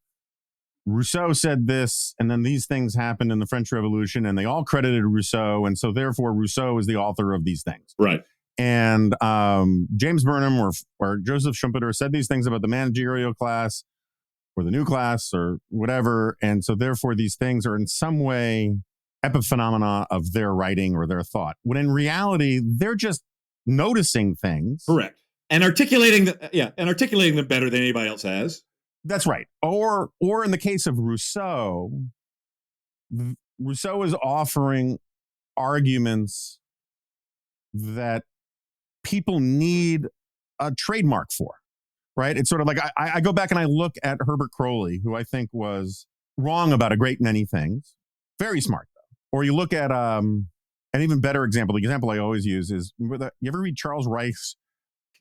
Rousseau said this, and then these things happened in the French Revolution, and they all credited Rousseau, and so therefore Rousseau is the author of these things. Right. And James Burnham or Joseph Schumpeter said these things about the managerial class or the new class or whatever, and so therefore these things are in some way epiphenomena of their writing or their thought, when in reality they're just noticing things. Correct. And articulating them better than anybody else has. That's right. Or in the case of Rousseau is offering arguments that people need a trademark for, right? It's sort of like I go back and I look at Herbert Crowley, who I think was wrong about a great many things. Very smart, though. Or you look at an even better example. The example I always use is, you ever read Charles Reich's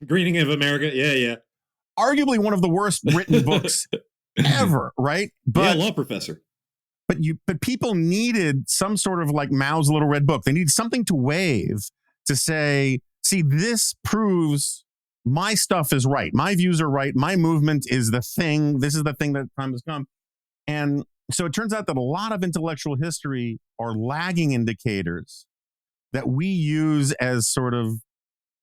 Greeting of America? Yeah. Arguably one of the worst written books ever, right? But law professor. But people needed some sort of like Mao's Little Red Book. They needed something to wave to say, see, this proves my stuff is right. My views are right. My movement is the thing. This is the thing that time has come. And so it turns out that a lot of intellectual history are lagging indicators that we use as sort of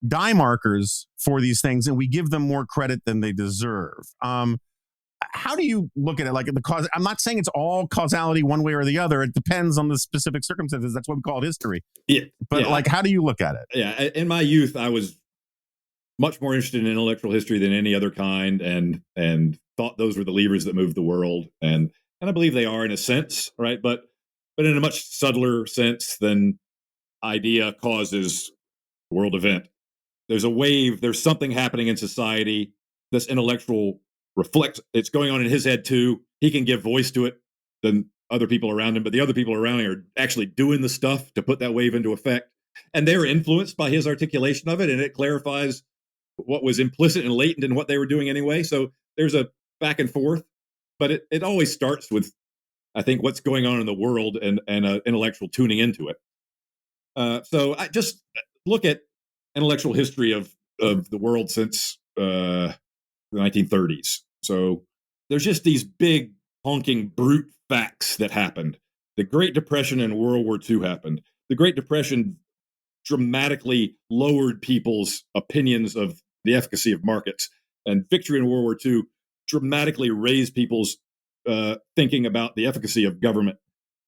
die markers for these things, and we give them more credit than they deserve. How do you look at it? Like the cause? I'm not saying it's all causality one way or the other. It depends on the specific circumstances. That's what we call it history. Yeah. But how do you look at it? Yeah. In my youth, I was much more interested in intellectual history than any other kind, and thought those were the levers that moved the world. And I believe they are in a sense, right? But in a much subtler sense than idea causes world event. There's a wave, there's something happening in society. This intellectual reflects, it's going on in his head too. He can give voice to it than other people around him, but the other people around him are actually doing the stuff to put that wave into effect. And they're influenced by his articulation of it, and it clarifies what was implicit and latent in what they were doing anyway. So there's a back and forth, but it always starts with, I think, what's going on in the world and intellectual tuning into it. So I just look at intellectual history of the world since the 1930s. So there's just these big honking brute facts that happened. The Great Depression and World War II happened. The Great Depression dramatically lowered people's opinions of the efficacy of markets, and victory in World War II dramatically raised people's thinking about the efficacy of government.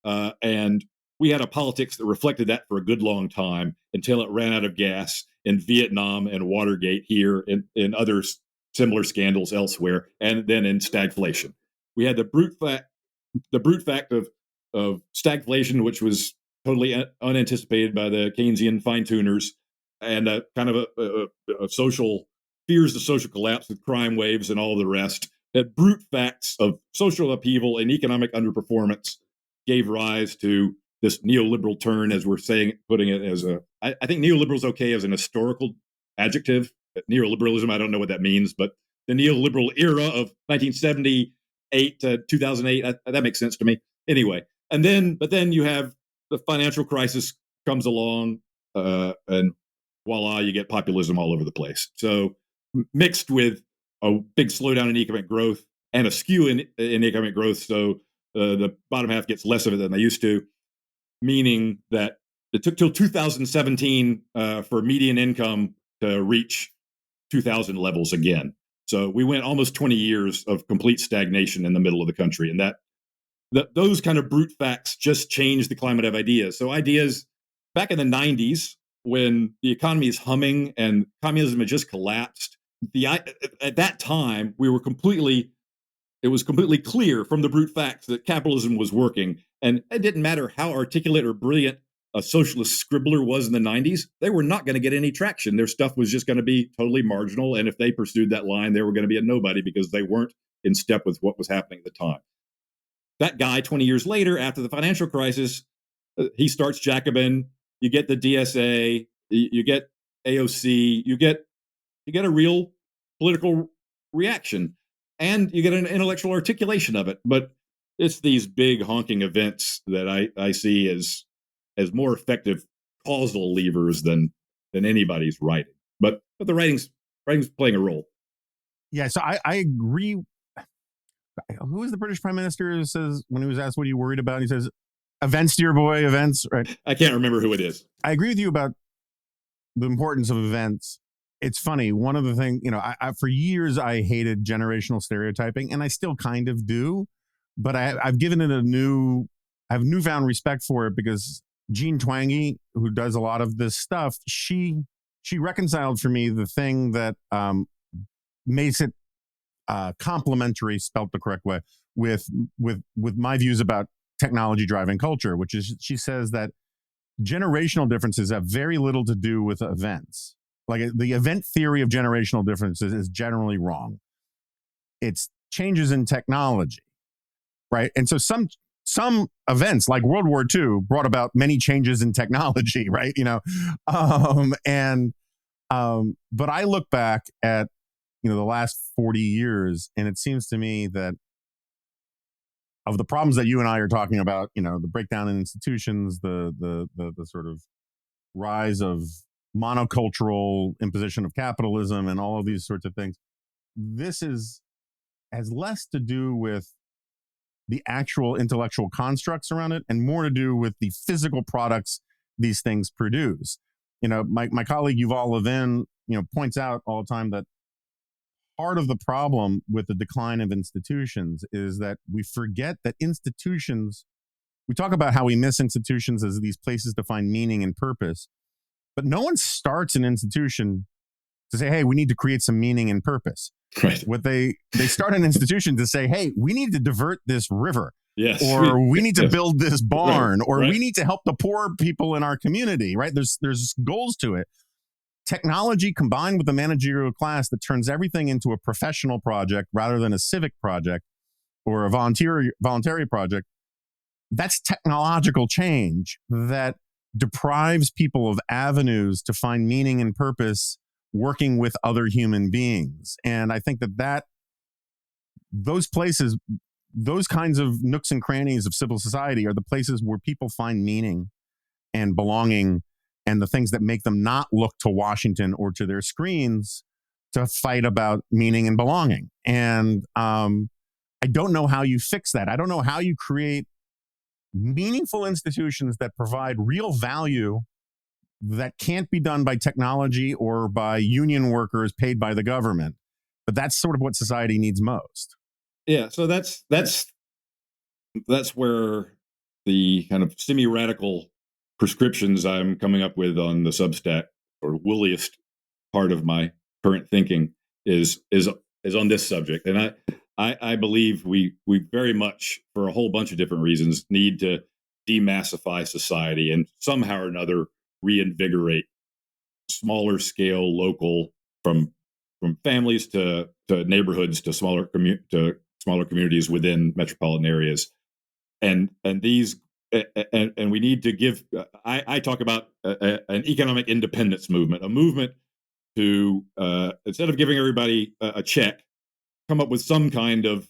And we had a politics that reflected that for a good long time until it ran out of gas in Vietnam and Watergate here and in other similar scandals elsewhere, and then in stagflation. We had the brute fact of stagflation, which was totally unanticipated by the Keynesian fine-tuners, and kind of a social fears of social collapse with crime waves and all the rest. That brute facts of social upheaval and economic underperformance gave rise to this neoliberal turn, as we're saying, putting it as I think neoliberal is okay as an historical adjective. Neoliberalism, I don't know what that means, but the neoliberal era of 1978 to 2008, that makes sense to me. Anyway, but then you have the financial crisis comes along, and voila, you get populism all over the place. So mixed with a big slowdown in economic growth and a skew in economic growth, so the bottom half gets less of it than they used to, meaning that it took till 2017 for median income to reach 2000 levels again. So we went almost 20 years of complete stagnation in the middle of the country, and those kind of brute facts just changed the climate of ideas. So ideas back in the 90s, when the economy is humming and communism had just collapsed, at that time it was completely clear from the brute facts that capitalism was working, and it didn't matter how articulate or brilliant a socialist scribbler was in the 90s, they were not going to get any traction. Their stuff was just going to be totally marginal, and if they pursued that line, they were going to be a nobody because they weren't in step with what was happening at the time. That guy, 20 years later, after the financial crisis, he starts Jacobin. You get the DSA, you get AOC, you get a real political reaction, and you get an intellectual articulation of it. But it's these big honking events that I see as more effective causal levers than anybody's writing. But the writing's playing a role. Yeah, so I agree. Who was the British Prime Minister who says, when he was asked what are you worried about, he says, events, dear boy, events, right? I can't remember who it is. I agree with you about the importance of events. It's funny. One of the things, I for years, I hated generational stereotyping, and I still kind of do, but I've given it I have newfound respect for it because Jean Twenge, who does a lot of this stuff, she reconciled for me the thing that makes it complementary, spelt the correct way, with my views about technology driving culture, which is she says that generational differences have very little to do with events. Like the event theory of generational differences is generally wrong. It's changes in technology, right? And so some events like World War II brought about many changes in technology, right? But I look back at the last 40 years, and it seems to me that of the problems that you and I are talking about, the breakdown in institutions, the sort of rise of monocultural imposition of capitalism and all of these sorts of things, this has less to do with the actual intellectual constructs around it and more to do with the physical products these things produce. My colleague Yuval Levin, points out all the time that part of the problem with the decline of institutions is that we forget that institutions, we talk about how we miss institutions as these places to find meaning and purpose, but no one starts an institution to say, hey, we need to create some meaning and purpose. Right. What they start an institution to say, hey, we need to divert this river. Yes. Or we need to build this barn, or Right. we need to help the poor people in our community, right? There's goals to it. Technology combined with the managerial class that turns everything into a professional project rather than a civic project or a voluntary project, that's technological change that deprives people of avenues to find meaning and purpose working with other human beings. And I think that those places, those kinds of nooks and crannies of civil society are the places where people find meaning and belonging and the things that make them not look to Washington or to their screens to fight about meaning and belonging. And I don't know how you fix that. I don't know how you create meaningful institutions that provide real value that can't be done by technology or by union workers paid by the government. But that's sort of what society needs most. Yeah, so that's where the kind of semi-radical prescriptions I'm coming up with on the Substack, or woolliest part of my current thinking, is on this subject. And I believe we very much, for a whole bunch of different reasons, need to demassify society and somehow or another reinvigorate smaller scale, local, from families to neighborhoods to smaller communities within metropolitan areas, and these and we need to give. I talk about an economic independence movement, a movement to instead of giving everybody a check, come up with some kind of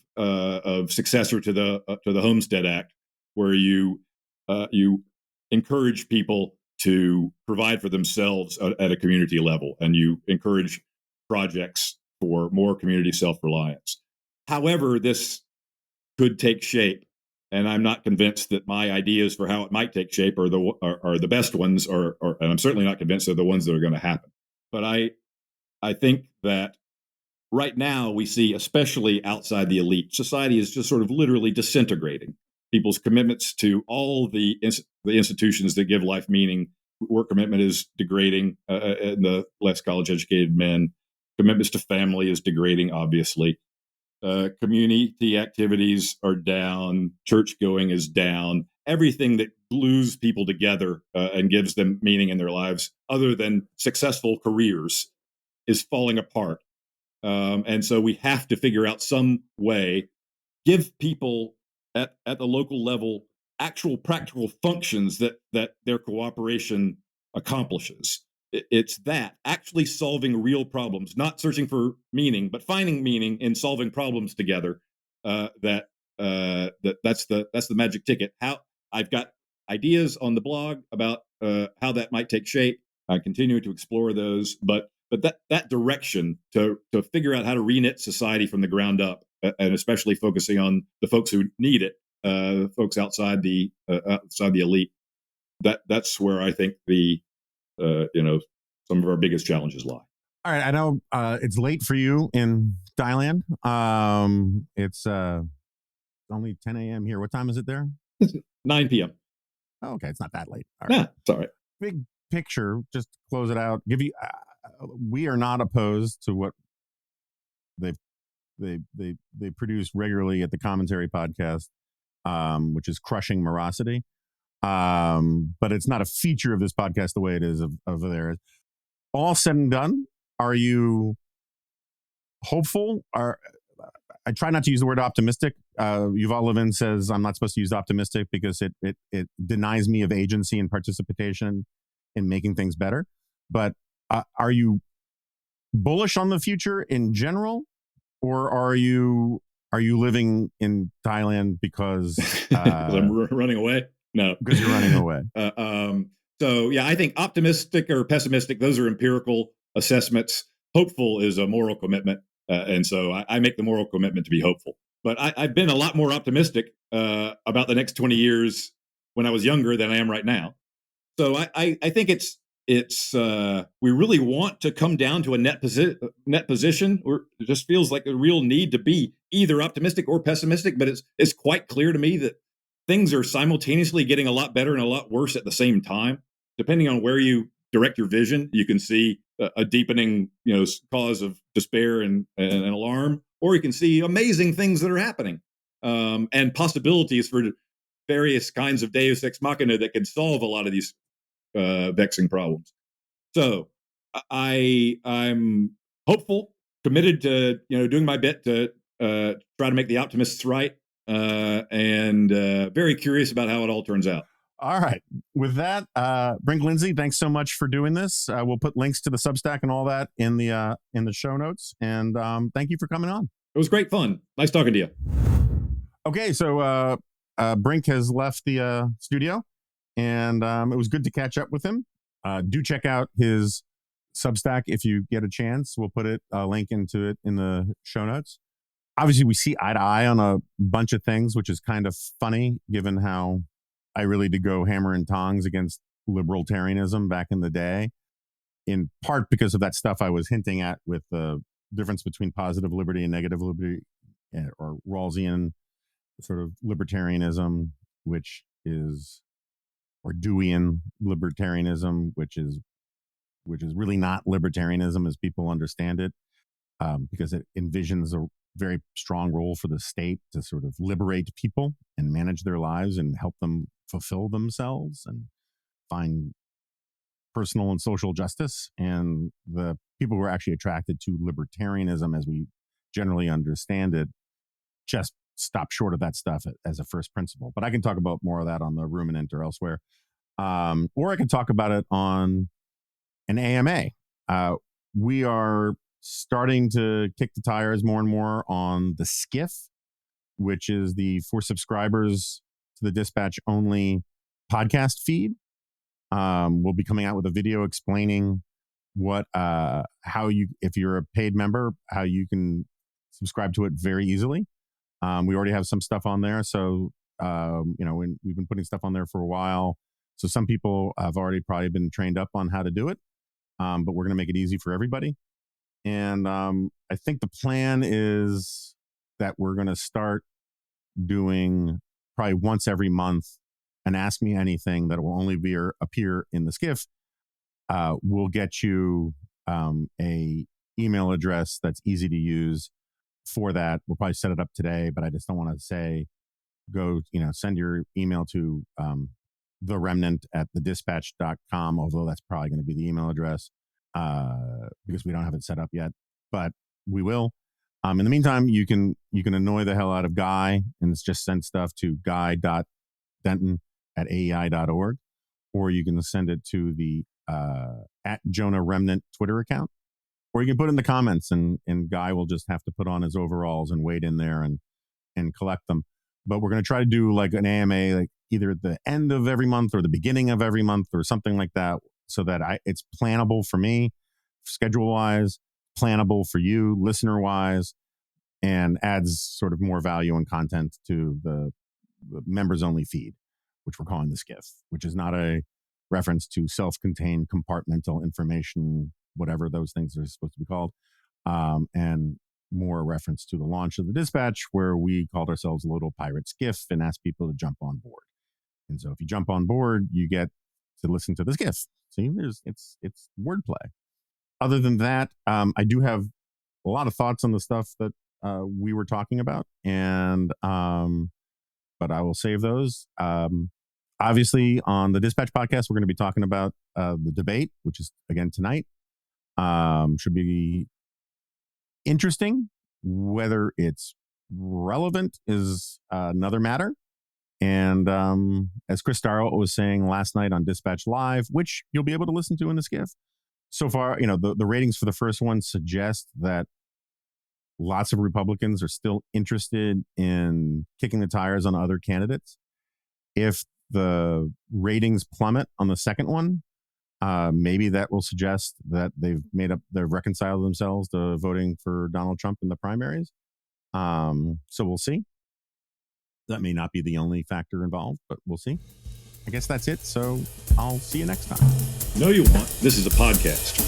successor to the Homestead Act, where you encourage people to provide for themselves at a community level, and you encourage projects for more community self-reliance. However, this could take shape, and I'm not convinced that my ideas for how it might take shape are the best ones, and I'm certainly not convinced they're the ones that are going to happen. But I think that right now we see, especially outside the elite, society is just sort of literally disintegrating. People's commitments to all the institutions that give life meaning, work commitment is degrading in the less college-educated men. Commitments to family is degrading, obviously. Community activities are down. Church going is down. Everything that glues people together and gives them meaning in their lives, other than successful careers, is falling apart. And so we have to figure out some way, give people at the local level actual practical functions that their cooperation accomplishes. It's that actually solving real problems, not searching for meaning, but finding meaning in solving problems together. That's the magic ticket. How I've got ideas on the blog about how that might take shape. I continue to explore those, but that direction to figure out how to reknit society from the ground up, and especially focusing on the folks who need it, folks outside the elite. That's where I think some of our biggest challenges lie. All right, I know it's late for you in Thailand. It's only 10 a.m. here. What time is it there? It's 9 p.m. Oh, okay, it's not that late. All right. Yeah, it's all right. Big picture, just to close it out. We are not opposed to what they produce regularly at the Commentary podcast, which is Crushing Morosity. But it's not a feature of this podcast the way it is of theirs. All said and done, are you hopeful? I try not to use the word optimistic. Yuval Levin says I'm not supposed to use optimistic because it denies me of agency and participation in making things better. But are you bullish on the future in general, or are you living in Thailand because I'm running away? No, because you're running away. So yeah, I think optimistic or pessimistic, those are empirical assessments. Hopeful is a moral commitment, and so I make the moral commitment to be hopeful. But I've been a lot more optimistic about the next 20 years when I was younger than I am right now. So I think it's we really want to come down to a net position, or it just feels like a real need to be either optimistic or pessimistic. But it's quite clear to me that things are simultaneously getting a lot better and a lot worse at the same time. Depending on where you direct your vision, you can see a deepening, cause of despair and alarm, or you can see amazing things that are happening, and possibilities for various kinds of Deus ex machina that can solve a lot of these vexing problems. So I'm hopeful, committed to doing my bit to try to make the optimists right, and very curious about how it all turns out. All right. With that, Brink Lindsey, thanks so much for doing this. We'll put links to the Substack and all that in the show notes. And thank you for coming on. It was great fun. Nice talking to you. Okay, so Brink has left the studio, and it was good to catch up with him. Do check out his Substack if you get a chance. We'll put a link into it in the show notes. Obviously, we see eye to eye on a bunch of things, which is kind of funny given how I really did go hammer and tongs against libertarianism back in the day, in part because of that stuff I was hinting at with the difference between positive liberty and negative liberty, or Rawlsian sort of libertarianism, which is, or Deweyan libertarianism, which is really not libertarianism as people understand it, because it envisions a very strong role for the state to sort of liberate people and manage their lives and help them fulfill themselves and find personal and social justice. And the people who are actually attracted to libertarianism as we generally understand it just stop short of that stuff as a first principle. But I can talk about more of that on the Remnant or elsewhere. Or I can talk about it on an AMA. We are starting to kick the tires more and more on the Skiff, which is the for subscribers to the Dispatch only podcast feed. We'll be coming out with a video explaining how you, if you're a paid member, how you can subscribe to it very easily. We already have some stuff on there. So, we've been putting stuff on there for a while. So some people have already probably been trained up on how to do it. But we're going to make it easy for everybody. And I think the plan is that we're going to start doing probably once every month an Ask Me Anything that will only appear in the Skiff. We'll get you a email address that's easy to use for that. We'll probably set it up today, but I just don't want to say, send your email to the Remnant at thedispatch.com, although that's probably going to be the email address because we don't have it set up yet, but we will. In the meantime, you can annoy the hell out of Guy and just send stuff to guy.denton@aei.org, or you can send it to the at Jonah Remnant Twitter account, or you can put it in the comments and Guy will just have to put on his overalls and wade in there and collect them. But we're going to try to do like an AMA, like either at the end of every month or the beginning of every month or something like that, so that it's plannable for me, schedule wise, plannable for you, listener wise, and adds sort of more value and content to the members only feed, which we're calling the Skiff, which is not a reference to self-contained compartmental information, whatever those things are supposed to be called, and more a reference to the launch of the Dispatch, where we called ourselves a little pirate Skiff and asked people to jump on board. And so if you jump on board, you get to listen to the Skiff. See, it's wordplay. Other than that, I do have a lot of thoughts on the stuff that we were talking about, and but I will save those. Obviously, on the Dispatch podcast, we're going to be talking about the debate, which is again tonight. Should be interesting. Whether it's relevant is another matter. And as Chris Starrell was saying last night on Dispatch Live, which you'll be able to listen to in the Skiff, so far, the ratings for the first one suggest that lots of Republicans are still interested in kicking the tires on other candidates. If the ratings plummet on the second one, maybe that will suggest that they've reconciled themselves to voting for Donald Trump in the primaries. So we'll see. That may not be the only factor involved, but we'll see. I guess that's it. So I'll see you next time. No, you won't. This is a podcast.